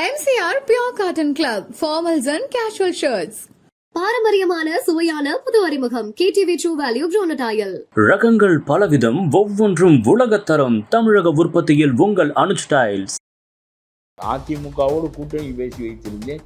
MCR Pure Cotton Club, formals and casual shirts. பாரம்பரியமான சுவையான புது அறிமுகம் KTV True Value Bronadile. ரகங்கள் பலவிதம், ஒவ்வொன்றும் உலகத்தரம். தமிழக உற்பத்தியில் உங்கள் அனுஜ் டைல்ஸ். அதிமுகவோடு கூட்டணி பேசி வைத்திருந்தேன்.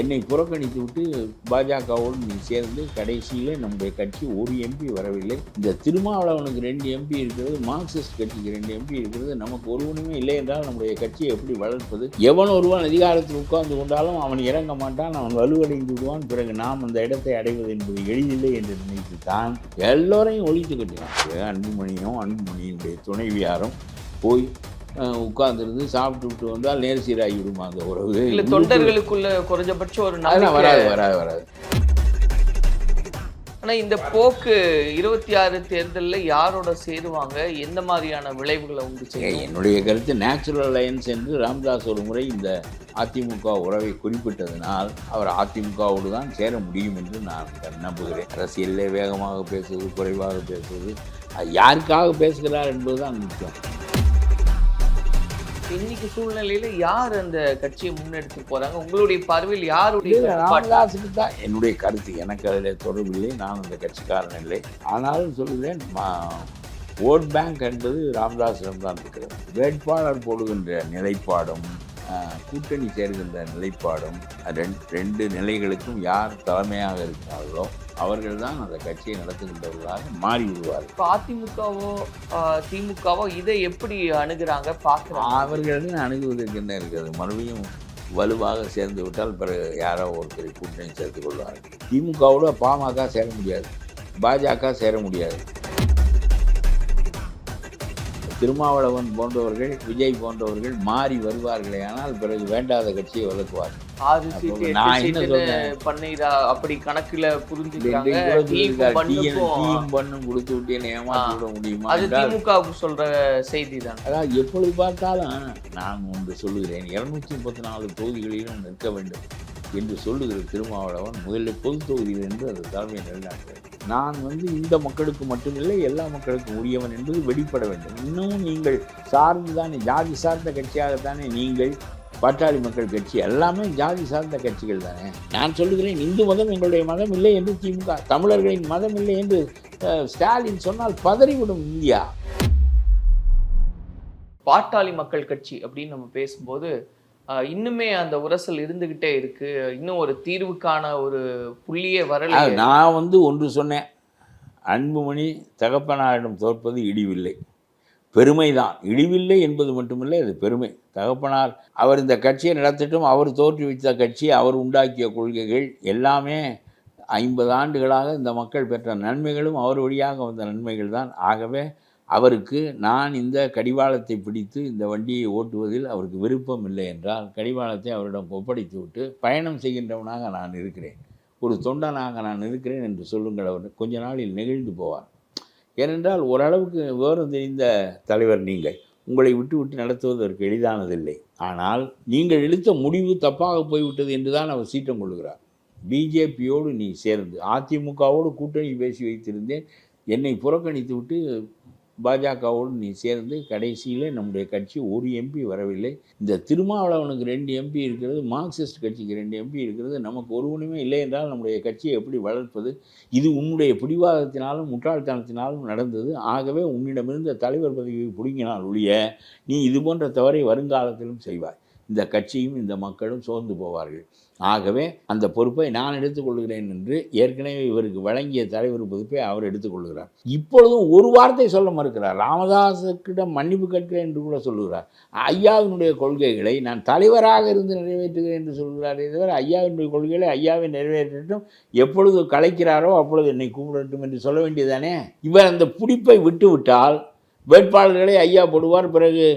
என்னை புறக்கணித்து விட்டு பாஜகவோடு நீ சேர்ந்து கடைசியில் நம்முடைய கட்சி ஒரு எம்பி வரவில்லை. இந்த திருமாவளவனுக்கு 2 எம்பி இருக்கிறது, மார்க்சிஸ்ட் கட்சிக்கு 2 எம்பி இருக்கிறது. நமக்கு ஒருவனுமே இல்லை என்றால் நம்முடைய கட்சியை எப்படி வளர்ப்பது? எவன் ஒருவன் அதிகாரத்தில் உட்கார்ந்து கொண்டாலும் அவன் இறங்க மாட்டான், அவன் வலுவடைந்து விடுவான். பிறகு நாம் அந்த இடத்தை அடைவது என்பது எளிதில்லை என்று நினைத்து தான் எல்லோரையும் ஒழித்து கட்டினான். அன்புமணியினுடைய துணைவியாரும் போய் உட்கார்ந்துருந்து சாப்பிட்டு விட்டு வந்தால் நேர்சீராகி விடுமா அந்த உறவு? இல்லை, தொண்டர்களுக்குள்ள குறைஞ்சபட்சம் ஒரு வராது. ஆனால் இந்த போக்கு 26 தேர்தலில் யாரோட சேருவாங்க, எந்த மாதிரியான விளைவுகளை உண்டு செய்யும்? என்னுடைய கருத்து நேச்சுரல் அலையன்ஸ் என்று ராமதாஸ் ஒரு முறை இந்த அதிமுக உறவை குறிப்பிட்டதனால் அவர் அதிமுகவோடு தான் சேர முடியும் என்று நான் நம்புகிறேன். அரசியலில் வேகமாக பேசுவது, குறைவாக பேசுவது, அது யாருக்காக பேசுகிறார் என்பதுதான் முக்கியம். இன்னைக்கு சூழ்நிலையில யார் அந்த கட்சியை முன்னெடுத்து போறாங்க? உங்களுடைய பார்வையில் யாருடைய? ராமதாஸுக்கு தான் என்னுடைய கருத்து. எனக்கு அதில் தொடர்பில்லை, நான் அந்த கட்சிக்காரன் இல்லை. ஆனாலும் சொல்லுவேன், ஓட் பேங்க் என்பது ராமதாஸிடம் தான் இருக்கிறது. வேட்பாளர் போடுகின்ற நிலைப்பாடும் கூட்டணி சேர்கின்ற நிலைப்பாடும் ரெண்டு நிலைகளுக்கும் யார் தலைமையாக இருக்கிறார்களோ அவர்கள் தான் அந்த கட்சியை நடத்துகின்றவர்களாக மாறி விடுவார்கள். இப்போ அதிமுகவோ திமுகவோ இதை எப்படி அணுகுறாங்க பார்க்குறாங்க? அவர்கள் அணுகுவதற்கு என்ன இருக்கிறது? மறுபடியும் வலுவாக சேர்ந்து விட்டால் பிறகு யாரோ ஒருத்தரை கூட்டணி சேர்த்து கொள்வார்கள். திமுகவோட பாமக சேர முடியாது, பாஜக சேர முடியாது. திருமாவளவன் போன்றவர்கள், விஜய் போன்றவர்கள் மாறி வருவார்களே, ஆனால் பிறகு வேண்டாத கட்சியை வளர்க்குவார்கள். நான் என்ன சொல்றேன், அப்படி கணக்குல புரிஞ்சுக்கிறாங்க. கொடுத்து விட்டு என்ன ஏமாற்றி விட முடியுமா? அது திமுக சொல்ற செய்தி தான். அதாவது எப்பொழுது பார்த்தாலும் நான் ஒன்று சொல்லுகிறேன், 234 தொகுதிகளிலும் நிற்க வேண்டும் என்று சொல்லுகிற திருமாவளவன் முதலில் பொது தொகுதியில் என்று அது தலைமை நிலைநாட்டுகிறது. நான் இந்த மக்களுக்கு மட்டுமில்லை, எல்லா மக்களுக்கும் உரியவன் என்பது வெளிப்பட வேண்டும். இன்னமும் நீங்கள் சார்ந்துதானே, ஜாதி சார்ந்த கட்சியாகத்தானே நீங்கள், பாட்டாளி மக்கள் கட்சி எல்லாமே ஜாதி சார்ந்த கட்சிகள் தானே. நான் சொல்லுகிறேன், இந்து மதம் எங்களுடைய மதம் இல்லை என்று திமுக, தமிழர்களின் மதம் இல்லை என்று ஸ்டாலின் சொன்னால் பதறிவிடும் இந்தியா. பாட்டாளி மக்கள் கட்சி அப்படின்னு நம்ம பேசும்போது இன்னுமே அந்த உரசல் இருந்துகிட்டே இருக்கு. இன்னும் ஒரு தீர்வுக்கான ஒரு புள்ளியே வரல. நான் ஒன்று சொன்னேன், அன்புமணி தகப்பனாரிடம் தோற்பது இடிவில்லை, பெருமைதான். இழிவில்லை என்பது மட்டுமில்லை, அது பெருமை. தகப்பனார் அவர் இந்த கட்சியை நடத்தட்டும், அவர் தோற்றுவித்த கட்சி, அவர் உண்டாக்கிய கொள்கைகள் எல்லாமே 50 ஆண்டுகளாக இந்த மக்கள் பெற்ற நன்மைகளும் அவர் வழியாக வந்த நன்மைகள் தான். ஆகவே அவருக்கு நான் இந்த கடிவாளத்தை பிடித்து இந்த வண்டியை ஓட்டுவதில் அவருக்கு விருப்பம் இல்லை என்றால் கடிவாளத்தை அவரிடம் ஒப்படைத்து விட்டு பயணம் செய்கின்றவனாக நான் இருக்கிறேன், ஒரு தொண்டனாக நான் இருக்கிறேன் என்று சொல்லுங்கள். அவர் கொஞ்ச நாளில் நெகிழ்ந்து போவார். ஏனென்றால் ஓரளவுக்கு விவரம் தெரிந்த தலைவர் நீங்கள். உங்களை விட்டு நடத்துவதற்கு எளிதானதில்லை. ஆனால் நீங்கள் எடுத்த முடிவு தப்பாக போய்விட்டது என்று தான் அவர் சீற்றம் கொள்கிறார். பிஜேபியோடு நீ சேர்ந்து அதிமுகவோடு கூட்டணி பேசி வைத்திருந்தேன், என்னை புறக்கணித்து விட்டு பாஜகவோடு நீ சேர்ந்து கடைசியில் நம்முடைய கட்சி ஒரு எம்பி வரவில்லை. இந்த திருமாவளவனுக்கு 2 எம்பி இருக்கிறது, மார்க்சிஸ்ட் கட்சிக்கு 2 எம்பி இருக்கிறது. நமக்கு ஒருவனுமே இல்லை என்றால் நம்முடைய கட்சியை எப்படி வளர்ப்பது? இது உன்னுடைய பிடிவாதத்தினாலும் முட்டாள்தனத்தினாலும் நடந்தது. ஆகவே உன்னிடமிருந்த தலைவர் பதவியை பிடுங்கினால் ஒழிய நீ இது போன்ற தவறை வருங்காலத்திலும் செய்வாய். இந்த கட்சியும் இந்த மக்களும் சோர்ந்து போவார்கள். ஆகவே அந்த பொறுப்பை நான் எடுத்துக்கொள்கிறேன் என்று ஏற்கனவே இவருக்கு வழங்கிய தலைவர் பொறுப்பை அவர் எடுத்துக்கொள்கிறார். இப்பொழுதும் ஒரு வார்த்தை சொல்ல மறுக்கிறார். ராமதாஸுக்கிடம் மன்னிப்பு கேட்கிறேன் என்று கூட சொல்லுகிறார். ஐயாவினுடைய கொள்கைகளை நான் தலைவராக இருந்து நிறைவேற்றுகிறேன் என்று சொல்கிறாரே தவிர ஐயாவினுடைய கொள்கைகளை ஐயாவை நிறைவேற்றட்டும், எப்பொழுது கலைக்கிறாரோ அப்பொழுது என்னை கூப்பிடட்டும் என்று சொல்ல வேண்டியதானே. இவர் அந்த பிடிப்பை விட்டுவிட்டால் வேட்பாளர்களை ஐயா போடுவார். பிறகு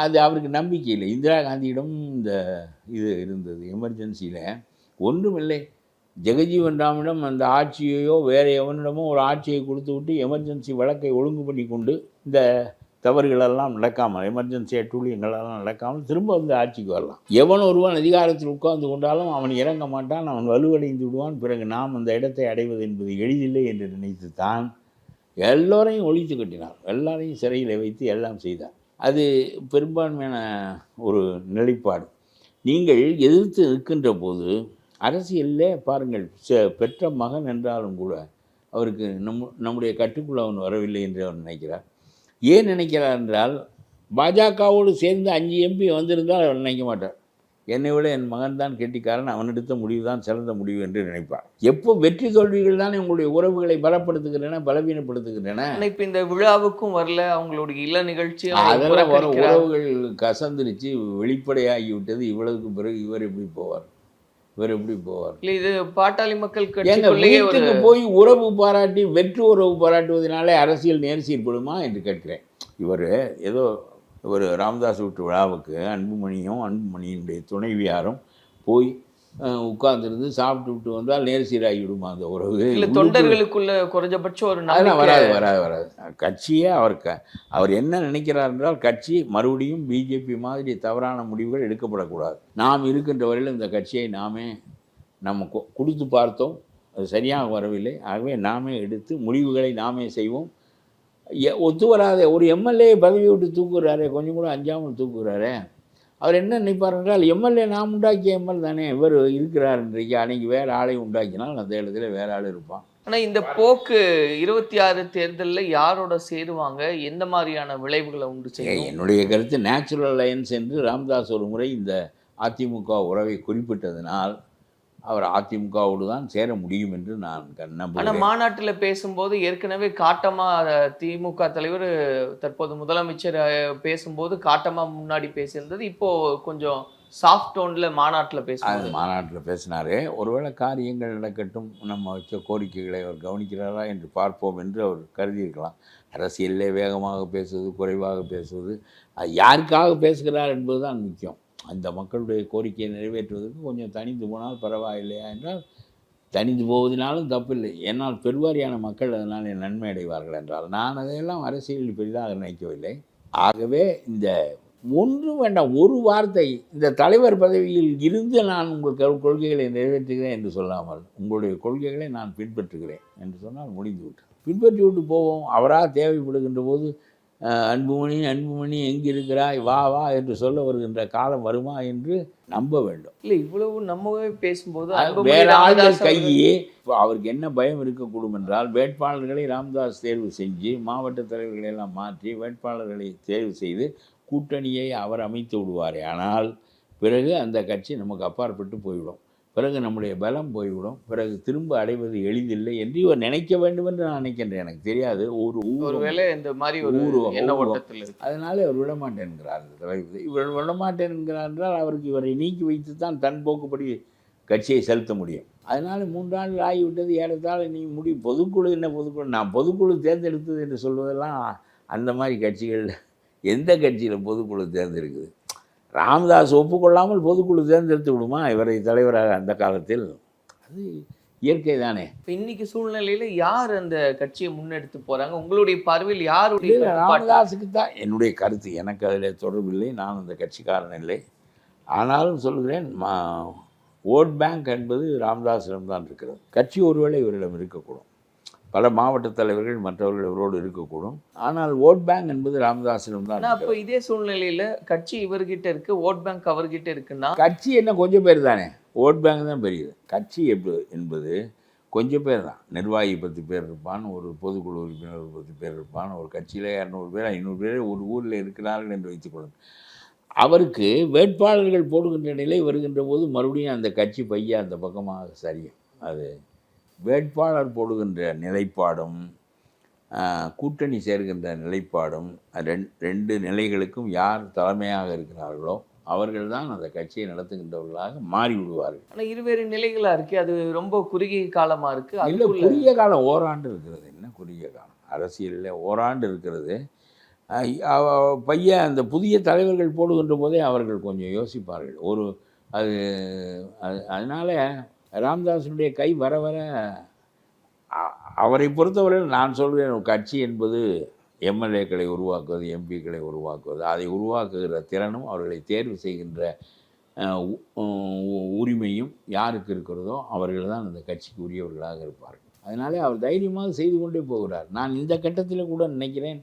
அது அவருக்கு நம்பிக்கை இல்லை. இந்திரா காந்தியிடம் இந்த இது இருந்தது, எமர்ஜென்சியில் ஒன்றுமில்லை. ஜெகஜீவன் ராமிடம் அந்த ஆட்சியையோ வேறு எவனிடமோ ஒரு ஆட்சியை கொடுத்து விட்டு எமர்ஜென்சி வழக்கை ஒழுங்கு பண்ணி கொண்டு இந்த தவறுகளெல்லாம் நடக்காமல், எமர்ஜென்சி அட்டூழியங்களெல்லாம் நடக்காமல் திரும்ப ஆட்சிக்கு வரலாம். எவன் ஒருவன் அதிகாரத்தில் உட்கார்ந்து கொண்டாலும் அவன் இறங்க மாட்டான், அவன் வலுவடைந்து விடுவான். பிறகு நாம் அந்த இடத்தை அடைவது என்பது எளிதில்லை என்று நினைத்து தான் எல்லோரையும் ஒழித்து கட்டினார், எல்லாரையும் சிறையில் வைத்து எல்லாம் செய்தார். அது பெரும்பான்மையான ஒரு நிலைப்பாடு. நீங்கள் எதிர்த்து நிற்கின்ற போது அரசியலில் பாருங்கள், பெற்ற மகன் என்றாலும் கூட அவருக்கு நம்முடைய கட்டுக்குள்ள அவன் வரவில்லை என்று அவர் நினைக்கிறார். ஏன் நினைக்கிறார் என்றால், பாஜகவோடு சேர்ந்து 5 எம்பி வந்திருந்தால் அவர் நினைக்க மாட்டார். என்னை விட என் மகன் தான் கெட்டிக்காரன், அவன் எடுத்த முடிவு தான் சிறந்த முடிவு என்று நினைப்பார். எப்போ வெற்றி தோல்விகள் தான் உங்களுடைய உறவுகளை பலப்படுத்துகின்றன, பலவீனப்படுத்துகின்றன. இப்போ இந்த விழாவுக்கும் வரல, அவங்களுடைய இல்ல நிகழ்ச்சி அதெல்லாம் வர உறவுகள் கசந்துருச்சு, வெளிப்படையாகிவிட்டது. இவ்வளவுக்கு பிறகு இவர் எப்படி போவார்? இல்லை, இது பாட்டாளி மக்கள் கட்சிக்குள்ளேயே போய் உறவு பாராட்டி வெற்று உறவு பாராட்டுவதனாலே அரசியல் நேர்சீர்படுமா என்று கேட்கிறேன். இவர் ஏதோ ஒரு ராமதாஸ் வீட்டு விழாவுக்கு அன்புமணியும் அன்புமணியினுடைய துணைவியாரும் போய் உட்கார்ந்துருந்து சாப்பிட்டு விட்டு வந்தால் நேர்சீராகி விடுமா அந்த உறவு? இல்லை, தொண்டர்களுக்குள்ள குறைஞ்சபட்சம் ஒரு வராது. கட்சியே அவர் என்ன நினைக்கிறார் என்றால், கட்சி மறுபடியும் பிஜேபி மாதிரி தவறான முடிவுகள் எடுக்கப்படக்கூடாது. நாம் இருக்கின்ற வரையில் இந்த கட்சியை நம்ம கொடுத்து பார்த்தோம், அது சரியாக வரவில்லை. ஆகவே நாமே எடுத்து முடிவுகளை நாமே செய்வோம். ஒத்து வராத ஒரு எம்எல்ஏ பதவி விட்டு தூக்குறாரே, கொஞ்சம் கூட அஞ்சாமல் தூக்குறாரே. அவர் என்ன நினைப்பார் என்றால், எம்எல்ஏ நாம் உண்டாக்கிய எம்எல்ஏ தானே, இவர் இருக்கிறார் இன்றைக்கு, அன்றைக்கி வேறு ஆளை உண்டாக்கினால் அந்த இடத்துல வேறு ஆள் இருப்பான். ஆனால் இந்த போக்கு 26 தேர்தலில் யாரோட சேருவாங்க, எந்த மாதிரியான விளைவுகளை உண்டு செய்யும்? என்னுடைய கருத்து நேச்சுரல் அலையன்ஸ் என்று ராமதாஸ் ஒரு முறை இந்த அதிமுக உறவை குறிப்பிட்டதனால் அவர் அதிமுகவோடு தான் சேர முடியும் என்று நான் நம்புகிறேன். ஆனால் மாநாட்டில் பேசும்போது ஏற்கனவே காட்டமாக திமுக தலைவர் தற்போது முதலமைச்சர் பேசும்போது காட்டமாக முன்னாடி பேசியிருந்தது. இப்போது கொஞ்சம் சாஃப்ட் டோனில் மாநாட்டில் பேசினார். ஒருவேளை காரியங்கள் நடக்கட்டும், நம்ம வச்ச கோரிக்கைகளை அவர் கவனிக்கிறாரா என்று பார்ப்போம் என்று அவர் கருதியிருக்கலாம். அரசியலிலே வேகமாக பேசுவது, குறைவாக பேசுவது, அது யாருக்காக பேசுகிறார் என்பது தான் முக்கியம். அந்த மக்களுடைய கோரிக்கையை நிறைவேற்றுவதற்கு கொஞ்சம் தனிந்து போனால் பரவாயில்லையா என்றால், தனிந்து போவதனாலும் தப்பில்லை. ஏன்னால் பெருவாரியான மக்கள் அதனால் நன்மை அடைவார்கள் என்றால், நான் அதையெல்லாம் அரசியலில் பெரிதாக நினைக்கவில்லை. ஆகவே இந்த ஒன்றும் வேண்டாம், ஒரு வார்த்தை, இந்த தலைவர் பதவியில் இருந்து நான் உங்கள் கொள்கைகளை நிறைவேற்றுகிறேன் என்று சொல்லாமல், உங்களுடைய கொள்கைகளை நான் பின்பற்றுகிறேன் என்று சொன்னால் முடிந்துவிட்டு பின்பற்றி விட்டு போவோம். அவராக தேவைப்படுகின்ற போது அன்புமணி எங்கே இருக்கிறாய், வா வா என்று சொல்ல வருகின்ற காலம் வருமா என்று நம்ப வேண்டும். இல்லை, இவ்வளவு நம்மவே பேசும்போது வேற ஆளுகள் கையே அவருக்கு என்ன பயம் இருக்கக்கூடும் என்றால், வேட்பாளர்களை ராமதாஸ் தேர்வு செஞ்சு மாவட்ட தலைவர்களை எல்லாம் மாற்றி வேட்பாளர்களை தேர்வு செய்து கூட்டணியை அவர் அமைத்து விடுவார். ஆனால் பிறகு அந்த கட்சி நமக்கு அப்பாற்பட்டு போய்விடும். பிறகு நம்முடைய பலம் போய்விடும். பிறகு திரும்ப அடைவது எளிதில்லை என்று இவர் நினைக்க வேண்டும் என்று நான் நினைக்கின்றேன். எனக்கு தெரியாது, ஒருவேளை இந்த மாதிரி ஒரு எண்ண ஓட்டத்தில் இருக்கு. அதனால அவர் விடமாட்டேன் என்கிறார். இவர் விடமாட்டேன் என்கிறார் என்றால் அவருக்கு இவரை நீக்கி வைத்து தான் தன் போக்குப்படி கட்சியை செலுத்த முடியும். அதனால் 3 ஆண்டுகள் ஆகிவிட்டது, ஏறத்தாழ நீ பொதுக்குழு என்ன பொதுக்குழு, நான் பொதுக்குழு தேர்ந்தெடுத்தது என்று சொல்வதெல்லாம் அந்த மாதிரி கட்சிகள் எந்த கட்சியில் பொதுக்குழு தேர்ந்தெடுக்குது? ராமதாஸ் ஒப்புக்கொள்ளாமல் பொதுக்குழு தேர்ந்தெடுத்து விடுமா இவரை தலைவராக அந்த காலத்தில்? அது இயற்கை தானே. இப்போ இன்னைக்கு சூழ்நிலையில் யார் அந்த கட்சியை முன்னெடுத்து போகிறாங்க உங்களுடைய பார்வையில்? யாருடைய? ராமதாஸுக்கு தான் என்னுடைய கருத்து. எனக்கு அதில் தொடர்பில்லை, நான் அந்த கட்சிக்காரன் இல்லை. ஆனாலும் சொல்கிறேன், ஓட் பேங்க் என்பது ராமதாஸிடம்தான் இருக்கிறது. கட்சி ஒருவேளை இவரிடம் இருக்கக்கூடும், பல மாவட்ட தலைவர்கள் மற்றவர்கள் இவரோடு இருக்கக்கூடும். ஆனால் ஓட் பேங்க் என்பது ராமதாஸிடம் தான். அப்போ இதே சூழ்நிலையில் கட்சி இவர்கிட்ட இருக்கு, ஓட் பேங்க் அவர்கிட்ட இருக்குன்னா, கட்சி என்ன கொஞ்சம் பேர் தானே, ஓட் பேங்க் தான் பெரியது. கட்சி என்பது கொஞ்சம் பேர் தான். நிர்வாகி 10 பேர் இருப்பான், ஒரு பொதுக்குழு உறுப்பினர் 10 பேர் இருப்பான், ஒரு கட்சியில் 200 பேர் 500 பேர் ஒரு ஊரில் இருக்கிறார்கள் என்று வைத்துக்கொள்ளும். அவருக்கு வேட்பாளர்கள் போடுகின்ற நிலை வருகின்ற போது மறுபடியும் அந்த கட்சி பையன் அந்த பக்கமாக சரியும். அது வேட்பாளர் போடுகின்ற நிலைப்பாடும் கூட்டணி சேர்கின்ற நிலைப்பாடும் 2 நிலைகளுக்கும் யார் தலைமையாக இருக்கிறார்களோ அவர்கள் தான் அந்த கட்சியை நடத்துகின்றவர்களாக மாறிவிடுவார்கள். ஆனால் இருவேறு நிலைகளாக இருக்குது. அது ரொம்ப குறுகிய காலமாக இருக்குது. இல்லை, குறுகிய காலம் ஓராண்டு இருக்கிறது. என்ன குறுகிய காலம்? அரசியலில் ஓராண்டு இருக்கிறது. பையன் அந்த புதிய தலைவர்கள் போடுகின்ற போதே அவர்கள் கொஞ்சம் யோசிப்பார்கள். அதனால் ராமதாஸனுடைய கை வர வர அவரை பொறுத்தவரையில் நான் சொல்கிறேன், கட்சி என்பது எம்எல்ஏக்களை உருவாக்குவது, எம்பிக்களை உருவாக்குவது, அதை உருவாக்குகிற திறனும் அவர்களை தேர்வு செய்கின்ற உரிமையும் யாருக்கு இருக்கிறதோ அவர்கள் தான் அந்த கட்சிக்கு உரியவர்களாக இருப்பார்கள். அதனாலே அவர் தைரியமாக செய்து கொண்டே போகிறார். நான் இந்த கட்டத்தில் கூட நினைக்கிறேன்,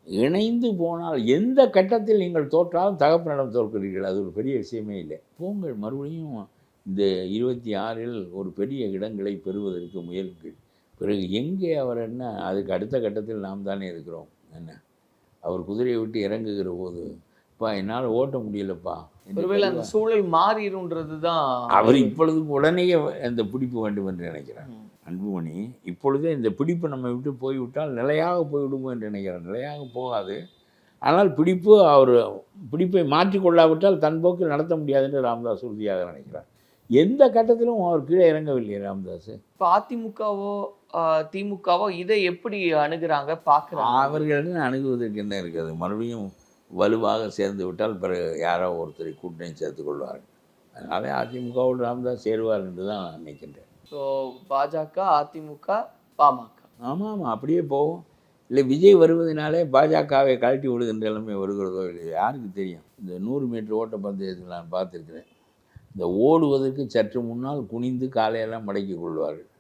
இணைந்து போனால் எந்த கட்டத்தில் நீங்கள் தோற்றாலும் தகப்பனிடம் தோற்கிறீர்கள். அது ஒரு பெரிய விஷயமே இல்லை. போங்கள், மறுபடியும் இந்த 26இல் ஒரு பெரிய இடங்களை பெறுவதற்கு முயலுங்கள். பிறகு எங்கே அவர் என்ன, அதுக்கு அடுத்த கட்டத்தில் நாம் தானே இருக்கிறோம். என்ன, அவர் குதிரையை விட்டு இறங்குகிற போது, "அப்பா, என்னால் ஓட்ட முடியலப்பா." ஒருவேளை அந்த சூழல் மாறிடும்ன்றது தான் அவர் இப்பொழுது உடனேயே அந்த பிடிப்பு வேண்டும் என்று நினைக்கிறார். அன்புமணி இப்பொழுதே இந்த பிடிப்பு நம்ம விட்டு போய்விட்டால் நிலையாக போய்விடுமோ என்று நினைக்கிறார். நிலையாக போகாது. ஆனால் அவர் பிடிப்பை மாற்றிக்கொள்ளாவிட்டால் தன் போக்கில் நடத்த முடியாது என்று ராமதாஸ் உறுதியாக நினைக்கிறார். எந்த கட்டத்திலும் அவர் கீழே இறங்கவில்லை ராமதாஸ். இப்போ அதிமுகவோ திமுகவோ இதை எப்படி அணுகுறாங்க பார்க்குறாங்க? அவர்கள் அணுகுவதற்கு என்ன இருக்கிறது? மறுபடியும் வலுவாக சேர்ந்து விட்டால் பிறகு யாரோ ஒருத்தரை கூட்டணி சேர்த்துக் கொள்வார்கள். அதனாலே அதிமுகவோடு ராமதாஸ் சேருவார் என்று தான் நான் நினைக்கின்றேன். ஸோ பாஜக, அதிமுக, பாமக. ஆமாம், அப்படியே போகும். இல்லை, விஜய் வருவதனாலே பாஜகவை கழட்டி விடுகின்ற நிலைமை வருகிறதோ இல்லையோ யாருக்கு தெரியும். இந்த 100 மீட்டர் ஓட்டப்பந்தயத்தில் நான் பார்த்துருக்கிறேன். இந்த ஓடுவதற்கு சற்று முன்னால் குனிந்து காலையெல்லாம் மடக்கி கொள்வார்கள்.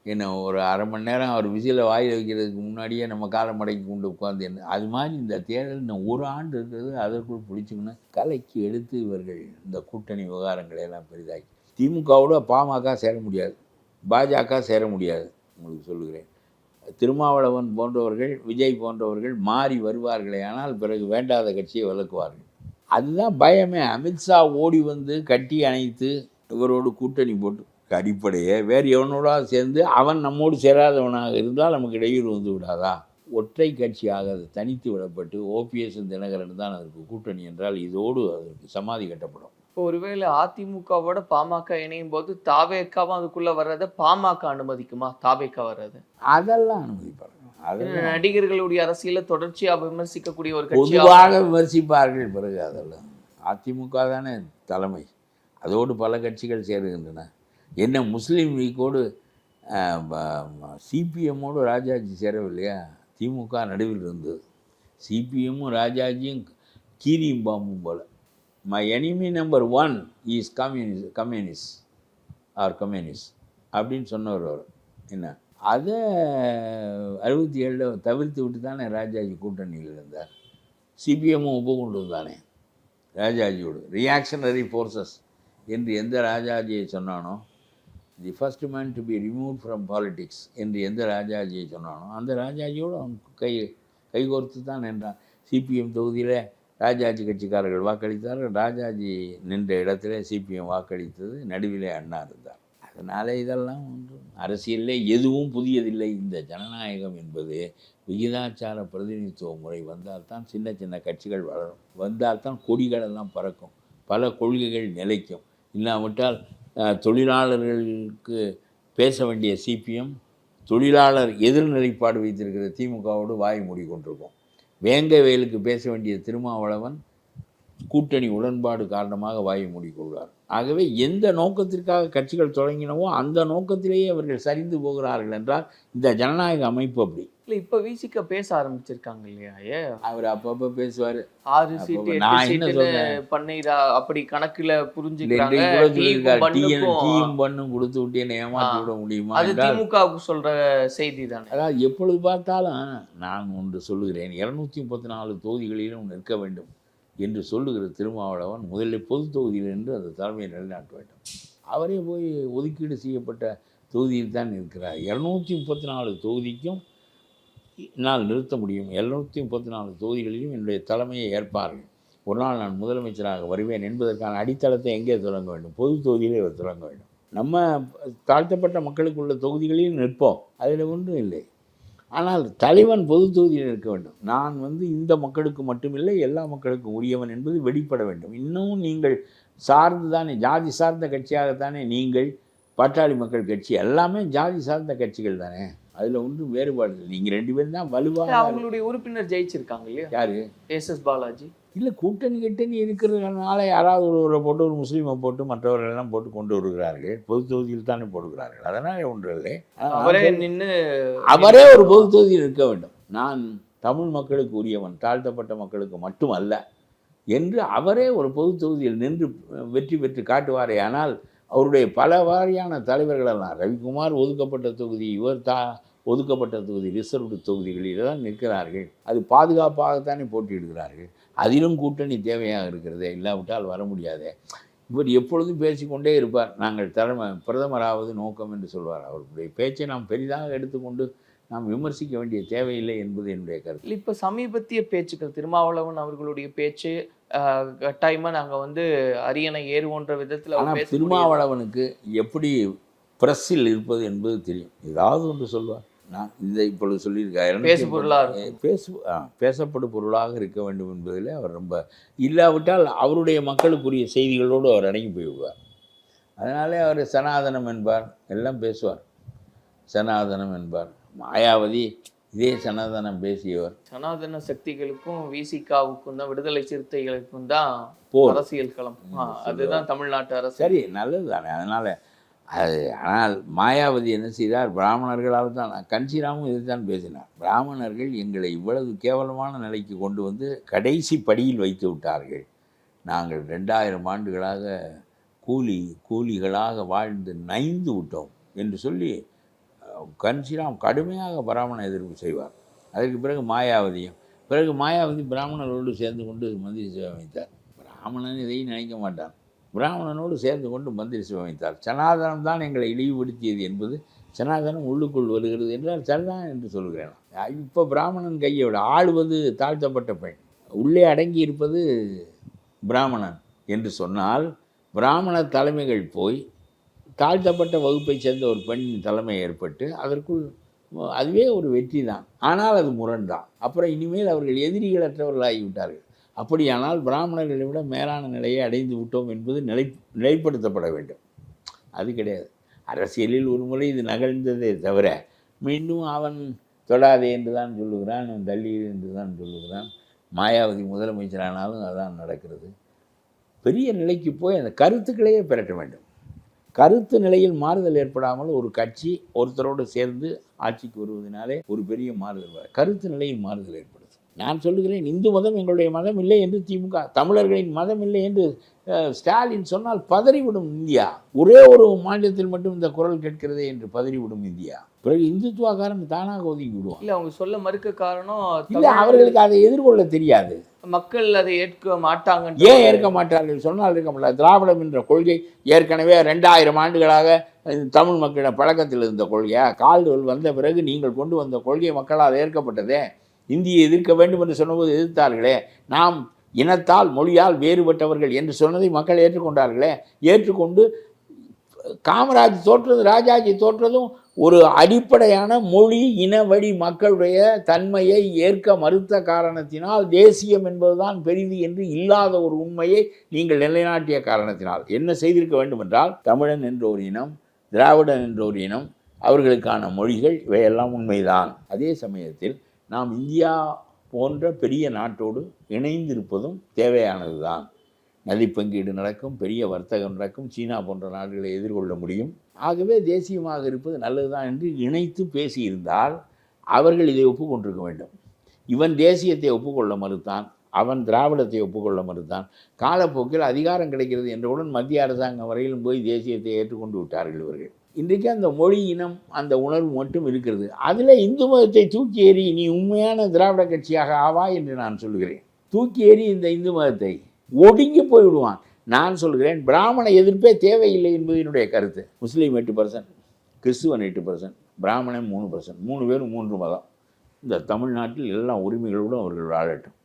என்ன, ஒரு அரை மணி நேரம் அவர் விசிலை வாயில் வைக்கிறதுக்கு முன்னாடியே நம்ம காலை மடக்கி கொண்டு உட்காந்து என்ன, அது மாதிரி இந்த தேர்தல் இன்னும் 1 ஆண்டு இருக்கிறது. அதற்குள் பிடிச்சிங்கன்னா கலைக்கு எடுத்து இவர்கள் இந்த கூட்டணி விவகாரங்களை எல்லாம் பெரிதாக்கி திமுகவோட பாமக சேர முடியாது, பாஜக சேர முடியாது. உங்களுக்கு சொல்லுகிறேன், திருமாவளவன் போன்றவர்கள், விஜய் போன்றவர்கள் மாறி வருவார்களே, ஆனால் பிறகு வேண்டாத கட்சியை விலக்குவார்கள். அதுதான் பயமே. அமித்ஷா ஓடி வந்து கட்டி அணைத்து இவரோடு கூட்டணி போட்டு அடிப்படையே வேறு எவனோட சேர்ந்து அவன் நம்மோடு சேராதவனாக இருந்தால் நமக்கு இடையூறு வந்து விடாதா? ஒற்றை கட்சியாக அது தனித்து விடப்பட்டு ஓபிஎஸ் தினகரன் தான் அதற்கு கூட்டணி என்றால் இதோடு அதற்கு சமாதி கட்டப்படும். இப்போ ஒருவேளை அதிமுகவோட பாமக இணையும் போது தாவேக்காவும் அதுக்குள்ள வர்றதை பாமக அனுமதிக்குமா? தாவேக்கா வர்றது அதெல்லாம் அனுமதிப்பார்கள். அதெல்லாம் நடிகர்களுடைய அரசியலை தொடர்ச்சியா விமர்சிக்கக்கூடிய ஒரு கட்சி பொதுவாக விமர்சிப்பார்கள். பிறகு அதெல்லாம் அதிமுக தானே தலைமை, அதோடு பல கட்சிகள் சேருகின்றன. என்ன, முஸ்லீம் லீக்கோடு சிபிஎம்மோடு ராஜாஜி சேரவில்லையா? திமுக நடுவில் இருந்தது. சிபிஎம்மும் ராஜாஜியும் கீரியும் பாம்பும் போல். My enemy number 1 is communist அப்படின்னு சொன்னவர் அவர். என்ன, அதை 67 தவிர்த்து விட்டு தானே ராஜாஜி கூட்டணியில் இருந்தார். சிபிஎம்மும் ஒப்புக்கொண்டு தானே ராஜாஜியோடு. ரியாக்ஷனரி ஃபோர்ஸஸ் என்று எந்த ராஜாஜியை சொன்னானோ, the first man to be remove from politics என்று எந்த ராஜாஜியை சொன்னானோ அந்த ராஜாஜியோடு அவன் கைகோர்த்து தான் நின்றான். சிபிஎம் தொகுதியில் ராஜாஜி கட்சிக்காரர்கள் வாக்களித்தார்கள். ராஜாஜி நின்ற இடத்துல சிபிஎம் வாக்களித்தது. நடுவிலே அண்ணா இருந்தார். அதனால் இதெல்லாம் ஒன்று அரசியலில் எதுவும் புதியதில்லை. இந்த ஜனநாயகம் என்பது விகிதாச்சார பிரதிநிதித்துவ முறை வந்தால்தான் சின்ன சின்ன கட்சிகள் வளரும், வந்தால்தான் கொடிகளெல்லாம் பறக்கும், பல கொள்கைகள் நிலைக்கும். இல்லாவிட்டால் தொழிலாளர்களுக்கு பேச வேண்டிய சிபிஎம் தொழிலாளர் எதிர்நிலைப்பாடு வைத்திருக்கிற திமுகவோடு வாய் மூடிக்கொண்டிருக்கும். வேங்க வயலுக்கு பேச வேண்டிய திருமாவளவன் கூட்டணி உடன்பாடு காரணமாக வாயை மூடிக்கொள்வார். ஆகவே எந்த நோக்கத்திற்காக கட்சிகள் தொடங்கினவோ அந்த நோக்கத்திலேயே அவர்கள் சரிந்து போகிறார்கள் என்றால் இந்த ஜனநாயக அமைப்பு அப்படி இல்லை. இப்போ விசிக பேச ஆரம்பிச்சிருக்காங்க இல்லையா? அவர் அப்பப்போ பேசுவார். 6 சீட்டு 8 சீட்டு பண்ணீரா அப்படி கணக்குல புரிஞ்சுக்கிறாங்க. டீயும் பண்ணும் கொடுத்து விட்டு என்னை ஏமாற்றி விட முடியுமா? அது திமுகவுக்கு சொல்ற செய்தி தானே. அதாவது எப்பொழுது பார்த்தாலும் நான் ஒன்று சொல்லுகிறேன், 234 தொகுதிகளிலும் நிற்க வேண்டும் என்று சொல்லுகிற திருமாவளவன் முதலில் பொது தொகுதியில் என்று அந்த தலைமையை நிலைநாட்ட வேண்டும். அவரே போய் ஒதுக்கீடு செய்யப்பட்ட தொகுதியில் தான் இருக்கிறார். 234 தொகுதிக்கும் என்னால் நிறுத்த முடியும். 734 தொகுதிகளிலும் என்னுடைய தலைமையை ஏற்பார்கள். ஒரு நாள் நான் முதலமைச்சராக வருவேன் என்பதற்கான அடித்தளத்தை எங்கே தொடங்க வேண்டும்? பொது தொகுதியிலே தொடங்க வேண்டும். நம்ம தாழ்த்தப்பட்ட மக்களுக்குள்ள தொகுதிகளில் நிற்போம், அதில் ஒன்றும் இல்லை. ஆனால் தலைவன் பொது தொகுதியில் இருக்க வேண்டும். நான் இந்த மக்களுக்கு மட்டுமில்லை எல்லா மக்களுக்கும் உரியவன் என்பது வெளிப்பட வேண்டும். இன்னும் நீங்கள் சார்ந்து தானே, ஜாதி சார்ந்த கட்சியாகத்தானே நீங்கள், பாட்டாளி மக்கள் கட்சி எல்லாமே ஜாதி சார்ந்த கட்சிகள் தானே, அதில் ஒன்றும் வேறுபாடு இல்லை. நீங்கள் 2 பேரும் தான் வலுவாக. அவங்களுடைய உறுப்பினர் ஜெயிச்சிருக்காங்க இல்லையா? யாரு? எஸ் பாலாஜி. இல்லை, கூட்டணி இருக்கிறதுனால யாராவது ஒருவரை போட்டு, ஒரு முஸ்லீமை போட்டு, மற்றவர்களெல்லாம் போட்டு கொண்டு வருகிறார்கள். பொது தொகுதியில் தானே போடுகிறார்கள். அதனால் ஒன்று இல்லை. அவரே ஒரு பொது தொகுதியில் இருக்க வேண்டும். நான் தமிழ் மக்களுக்கு உரியவன், தாழ்த்தப்பட்ட மக்களுக்கு மட்டும் அல்ல என்று அவரே ஒரு பொது தொகுதியில் நின்று வெற்றி பெற்று காட்டுவாரே. ஆனால் அவருடைய பல வாரியான தலைவர்களெல்லாம், ரவிக்குமார் ஒதுக்கப்பட்ட தொகுதி, இவர் ஒதுக்கப்பட்ட தொகுதி ரிசர்வ்டு தொகுதிகளில் தான் நிற்கிறார்கள். அது பாதுகாப்பாகத்தானே போட்டியிடுகிறார்கள். அதிலும் கூட்டணி தேவையாக இருக்கிறதே, இல்லாவிட்டால் வர முடியாதே. இவர் எப்பொழுதும் பேசிக்கொண்டே இருப்பார். நாங்கள் பிரதமராவது நோக்கம் என்று சொல்வார். அவருடைய பேச்சை நாம் பெரிதாக எடுத்துக்கொண்டு நாம் விமர்சிக்க வேண்டிய தேவையில்லை என்பது என்னுடைய கருத்து. இப்போ சமீபத்திய பேச்சுக்கள் திருமாவளவன் அவர்களுடைய பேச்சு கட்டாயமாக நாங்கள் வந்து அரியணை ஏறுவோன்ற விதத்தில் ஆனால் திருமாவளவனுக்கு எப்படி பிரஸ்ஸில் இருப்பது என்பது தெரியும். ஏதாவது ஒன்று சொல்வார். நான் இதை இப்பொழுது சொல்லியிருக்காரு, பேசப்படும் பொருளாக இருக்க வேண்டும் என்பதில் அவர் ரொம்ப, இல்லாவிட்டால் அவருடைய மக்களுக்குரிய செய்திகளோடு அவர் அடங்கி போய்விடுவார். அதனாலே அவர் சனாதனம் என்பார், எல்லாம் பேசுவார். சனாதனம் என்பார். மாயாவதி இதே சனாதனம் பேசியவர். சனாதன சக்திகளுக்கும் விசிகாவுக்கும் தான், விடுதலை சிறுத்தைகளுக்கும் தான் அரசியல் களம். அதுதான் தமிழ்நாட்டு அரசு. சரி, நல்லது தானே. அதனால் ஆனால் மாயாவதி என்ன செய்தார்? பிராமணர்களால் தான், கன்சிராமும் இதை தான் பேசினார். பிராமணர்கள் எங்களை இவ்வளவு கேவலமான நிலைக்கு கொண்டு வந்து கடைசி படியில் வைத்து விட்டார்கள். நாங்கள் 2000 ஆண்டுகளாக கூலிகளாக வாழ்ந்து நைந்து விட்டோம் என்று சொல்லி கன்சிராம் கடுமையாக பிராமண எதிர்ப்பு செய்வார். அதற்கு பிறகு மாயாவதி பிராமணர்களோடு சேர்ந்து கொண்டு மந்திரி சபை அமைத்தார். பிராமணன் இதையும் நினைக்க மாட்டான். பிராமணனோடு சேர்ந்து கொண்டு மந்திரி சபை அமைத்தார். சனாதனம் தான் எங்களை இழிவுபடுத்தியது என்பது சனாதனம் உள்ளுக்குள் வருகிறது என்றால் சரிதான் என்று சொல்கிறேன். இப்போ பிராமணன் கையை விட ஆளுவது தாழ்த்தப்பட்ட பெண், உள்ளே அடங்கி இருப்பது பிராமணன் என்று சொன்னால், பிராமண தலைமைகள் போய் தாழ்த்தப்பட்ட வகுப்பை சேர்ந்த ஒரு பெண்ணின் தலைமை ஏற்பட்டு அதற்குள், அதுவே ஒரு வெற்றி தான். ஆனால் அது முரண்தான். அப்புறம் இனிமேல் அவர்கள் எதிரிகளற்றவர்களாகிவிட்டார்கள். அப்படியானால் பிராமணர்களை விட மேலான நிலையை அடைந்து விட்டோம் என்பது நிலைப்படுத்தப்பட வேண்டும். அது கிடையாது. அரசியலில் ஒரு முறை இது நகழ்ந்ததே தவிர மீண்டும் அவன் தொடாதே என்று தான் சொல்லுகிறான், அவன் தள்ளி என்று தான் சொல்லுகிறான். மாயாவதி முதலமைச்சரானாலும் அதான் நடக்கிறது. பெரிய நிலைக்கு போய் அந்த கருத்துக்களையே பெறட்ட வேண்டும். கருத்து நிலையில் மாறுதல் ஏற்படாமல் ஒரு கட்சி ஒருத்தரோடு சேர்ந்து ஆட்சிக்கு வருவதனாலே ஒரு பெரிய மாறுதல் வர, கருத்து நிலையில் மாறுதல் ஏற்படுது. நான் சொல்லுகிறேன், இந்து மதம் எங்களுடைய மதம் இல்லை என்று திமுக, தமிழர்களின் மதம் இல்லை என்று ஸ்டாலின் சொன்னால் பதறிவிடும் இந்தியா. ஒரே ஒரு மாநிலத்தில் மட்டும் இந்த குரல் கேட்கிறதே என்று பதறிவிடும் இந்தியா. பிறகு இந்துத்துவக்காரன் தானாக ஒதுங்கி விடுவான். இல்லை, அவங்க சொல்ல மறுக்க காரணம் இல்லை, அவர்களுக்கு அதை எதிர்கொள்ள தெரியாது. மக்கள் அதை ஏற்க மாட்டாங்க. ஏன் ஏற்க மாட்டார்கள் சொன்னால் இருக்க முடியாது. திராவிடம் என்ற கொள்கை ஏற்கனவே 2000 ஆண்டுகளாக தமிழ் மக்களிடம் பழக்கத்தில் இருந்த கொள்கையா? கால்டுவெல் வந்த பிறகு நீங்கள் கொண்டு வந்த கொள்கை மக்களால் ஏற்கப்பட்டதே. இந்தியை எதிர்க்க வேண்டும் என்று சொன்னபோது எதிர்த்தார்களே. நாம் இனத்தால் மொழியால் வேறுபட்டவர்கள் என்று சொன்னதை மக்கள் ஏற்றுக்கொண்டார்களே. ஏற்றுக்கொண்டு காமராஜ் தோற்றது, ராஜாஜி தோற்றதும் ஒரு அடிப்படையான மொழி இன வழி மக்களுடைய தன்மையை ஏற்க மறுத்த காரணத்தினால், தேசியம் என்பதுதான் பெரிது என்று இல்லாத ஒரு உண்மையை நீங்கள் நிலைநாட்டிய காரணத்தினால் என்ன செய்திருக்க வேண்டும் என்றால், தமிழன் என்ற ஒரு இனம், திராவிடன் என்ற ஒரு இனம், அவர்களுக்கான மொழிகள், இவையெல்லாம் உண்மைதான். அதே சமயத்தில் நாம் இந்தியா போன்ற பெரிய நாட்டோடு இணைந்திருப்பதும் தேவையானது தான். நதி பங்கீடு நடக்கும், பெரிய வர்த்தகம் நடக்கும், சீனா போன்ற நாடுகளை எதிர்கொள்ள முடியும். ஆகவே தேசியமாக இருப்பது நல்லதுதான் என்று இணைத்து பேசியிருந்தால் அவர்கள் இதை ஒப்புக்கொண்டிருக்க வேண்டும். இவன் தேசியத்தை ஒப்புக்கொள்ள மறுத்தான், அவன் திராவிடத்தை ஒப்புக்கொள்ள மறுத்தான். காலப்போக்கில் அதிகாரம் கிடைக்கிறது என்றவுடன் மத்திய அரசாங்கம் வரையிலும் போய் தேசியத்தை ஏற்றுக்கொண்டு விட்டார்கள் இவர்கள். இன்றைக்கு அந்த மொழி இனம் அந்த உணர்வு மட்டும் இருக்கிறது. அதில் இந்து மதத்தை தூக்கி ஏறி நீ உண்மையான திராவிட கட்சியாக ஆவா என்று நான் சொல்கிறேன். தூக்கி ஏறி இந்த இந்து மதத்தை ஒடுங்கி போய்விடுவான். நான் சொல்கிறேன், பிராமண எதிர்ப்பே தேவையில்லை என்பது என்னுடைய கருத்து. முஸ்லீம் 8%, கிறிஸ்துவன் 8%, பிராமணன் 3%, 3 பேரும் 3 மதம். இந்த தமிழ்நாட்டில் எல்லா உரிமைகளோடும் அவர்கள் வாழட்டும்.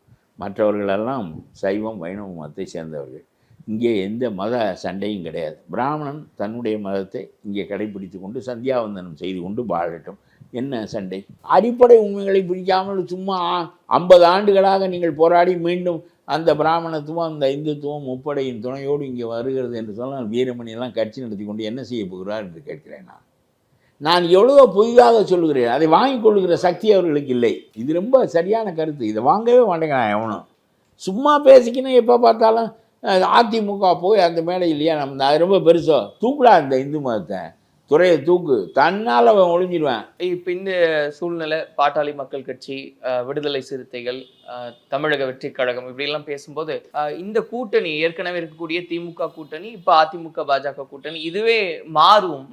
மற்றவர்களெல்லாம் சைவம் வைணவ மதத்தை சேர்ந்தவர்கள். இங்கே எந்த மத சண்டையும் கிடையாது. பிராமணன் தன்னுடைய மதத்தை இங்கே கடைபிடித்து கொண்டு சந்தியாவந்தனம் செய்து கொண்டு வாழட்டும். என்ன சண்டை? அடிப்படை உண்மைகளை பிடிக்காமல் சும்மா 50 ஆண்டுகளாக நீங்கள் போராடி மீண்டும் அந்த பிராமணத்துவம் அந்த இந்துத்துவம் முப்படையின் துணையோடு இங்கே வருகிறது என்று சொன்னால், வீரமணியெல்லாம் கட்சி நடத்தி கொண்டு என்ன செய்ய போகிறார் என்று கேட்கிறேன். நான் எவ்வளோ புதிதாக சொல்லுகிறேன், அதை வாங்கி கொள்ளுகிற சக்தி அவர்களுக்கு இல்லை. இது ரொம்ப சரியான கருத்து. இதை வாங்கவே மாட்டேங்கிறான் எவனும். சும்மா பேசிக்கணும். எப்போ பார்த்தாலும் அதிமுக போய் அந்த மேடையிலையே நம்ம அது ரொம்ப பெருசோ தூக்குடா இந்த இந்து மதத்தை, துறையை தூக்கு, தன்னால் அவன் ஒழிஞ்சிடுவேன். இப்போ இந்த சூழ்நிலை பாட்டாளி மக்கள் கட்சி, விடுதலை சிறுத்தைகள், தமிழக வெற்றி கழகம் இப்படிலாம் பேசும்போது இந்த கூட்டணி ஏற்கனவே இருக்கக்கூடிய திமுக கூட்டணி, இப்போ அதிமுக பாஜக கூட்டணி இதுவே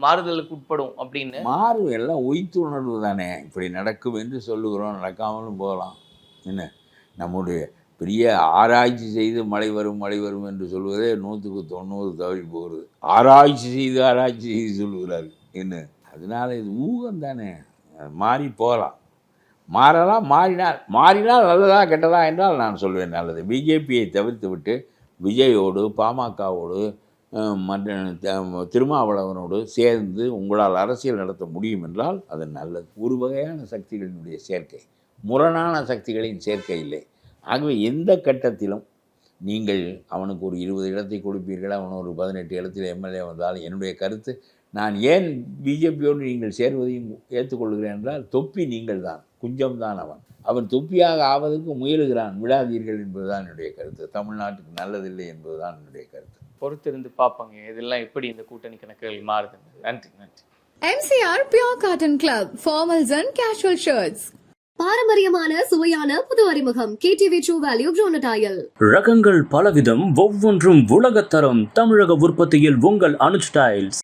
மாறுதலுக்கு உட்படும் அப்படின்னு. மாறும், எல்லாம் உய்த்துணர்வு தானே. இப்படி நடக்கும் என்று சொல்லுகிறோம், நடக்காமலும் போகலாம். என்ன நம்முடைய பெரிய ஆராய்ச்சி செய்து மழை வரும் என்று சொல்வதே 100க்கு 90 தவறி போகிறது. ஆராய்ச்சி செய்து சொல்லுகிறார்கள். என்ன அதனால் இது ஊகம் தானே. மாறி போகலாம், மாறலாம். மாறினால் நல்லதா கெட்டதா என்றால் நான் சொல்வேன் நல்லது. பிஜேபியை தவிர்த்து விட்டு விஜயோடு பாமகவோடு திருமாவளவனோடு சேர்ந்து உங்களால் அரசியல் நடத்த முடியும் என்றால் அது நல்லது. ஒரு வகையான சக்திகளினுடைய சேர்க்கை, முரணான சக்திகளின் சேர்க்கை இல்லை. ஆகவே எந்த கட்டத்திலும் நீங்கள் அவனுக்கு ஒரு 20 இடத்தை கொடுப்பீர்கள், அவன் ஒரு 18 இடத்தில் எம்எல்ஏ வந்தால் என்னுடைய கருத்து, நான் ஏன் பிஜேபியோடு நீங்கள் சேர்வதையும் ஏற்றுக்கொள்கிறேன் என்றால், தொப்பி நீங்கள் தான், குஞ்சம் தான் அவன் தொப்பியாக ஆவதற்கு முயலுகிறான், விடாதீர்கள் என்பதுதான் என்னுடைய கருத்து. தமிழ்நாட்டுக்கு நல்லதில்லை என்பதுதான் என்னுடைய கருத்து. பொறுத்திருந்து பார்ப்பாங்க இதெல்லாம் எப்படி இந்த கூட்டணி கணக்குகள் மாறுது. நன்றி. MCR Pure Cotton Club, formals and casual shirts. பாரம்பரியமான சுவையான புது அறிமுகம் KTV True Value Bronatile. ரகங்கள் பலவிதம், ஒவ்வொன்றும் உலகத்தரம். தமிழக உற்பத்தியில் உங்கள் அனுஜ் டைல்ஸ்.